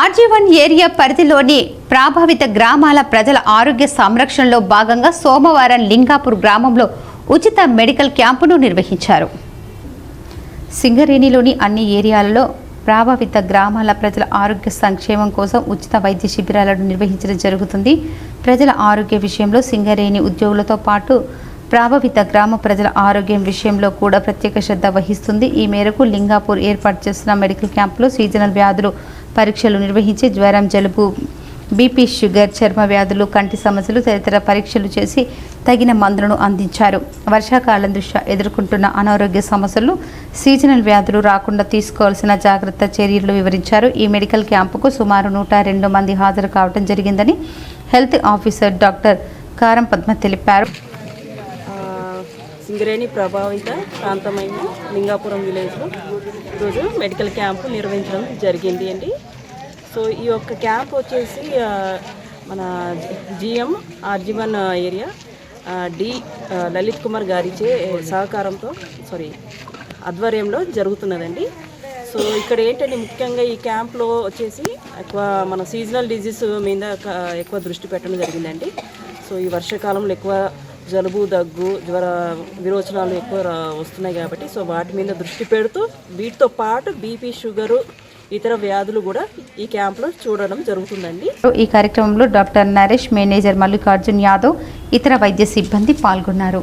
RG1 area పరిధిలోని ప్రభావిత గ్రామాల ప్రజల ఆరోగ్య సంరక్షణలో భాగంగా సోమవారం లింగాపూర్ గ్రామంలో ఉచిత మెడికల్ క్యాంపును నిర్వహించారు. సింగరేణిలోని అన్ని ఏరియాలలో ప్రభావిత గ్రామాల ప్రజల ఆరోగ్య సంక్షేమం కోసం ఉచిత వైద్య శిబిరాలను నిర్వహించడం జరుగుతుంది. ప్రజల ఆరోగ్య విషయంలో సింగరేణి ఉద్యోగులతో పాటు ప్రభావిత గ్రామ ప్రజల ఆరోగ్యం విషయంలో కూడా ప్రత్యేక శ్రద్ధ వహిస్తుంది. ఈ మేరకు లింగాపూర్ ఏర్పాటు చేసిన మెడికల్ క్యాంపులో సీజనల్ వ్యాధులు పరీక్షలు నిర్వహించి జ్వరం, జలుబు, బీపీ, షుగర్, చర్మ వ్యాధులు, కంటి సమస్యలు తదితర పరీక్షలు చేసి తగిన మందులను అందించారు. వర్షాకాలం దృష్ట్యా ఎదుర్కొంటున్న అనారోగ్య సమస్యలు, సీజనల్ వ్యాధులు రాకుండా తీసుకోవాల్సిన జాగ్రత్త చర్యలు వివరించారు. ఈ మెడికల్ క్యాంపుకు సుమారు 102 మంది హాజరు కావడం జరిగిందని హెల్త్ ఆఫీసర్ డాక్టర్ కారం పద్మ తెలిపారు. సింగరేణి ప్రభావిత ప్రాంతమైన లింగాపురం విలేజ్లో ఈరోజు మెడికల్ క్యాంపు నిర్వహించడం జరిగింది అండి. సో ఈ యొక్క క్యాంప్ వచ్చేసి మన GM RG1 area D Lalit Kumar గారిచే సహకారంతో ఆధ్వర్యంలో జరుగుతున్నదండి. సో ఇక్కడ ఏంటంటే ముఖ్యంగా ఈ క్యాంప్లో వచ్చేసి ఎక్కువ మన సీజనల్ డిజీజ్ మీద ఎక్కువ దృష్టి పెట్టడం జరిగిందండి. సో ఈ వర్షాకాలంలో ఎక్కువ జలుబు, దగ్గు, జ్వర, విరోచనాలు ఎక్కువ వస్తున్నాయి కాబట్టి సో వాటి మీద దృష్టి పెడుతూ వీటితో పాటు బీపీ, షుగరు, ఇతర వ్యాధులు కూడా ఈ క్యాంప్లో చూడడం జరుగుతుందండి. ఈ కార్యక్రమంలో డాక్టర్ నరేష్, మేనేజర్ మల్లికార్జున్ యాదవ్, ఇతర వైద్య సిబ్బంది పాల్గొన్నారు.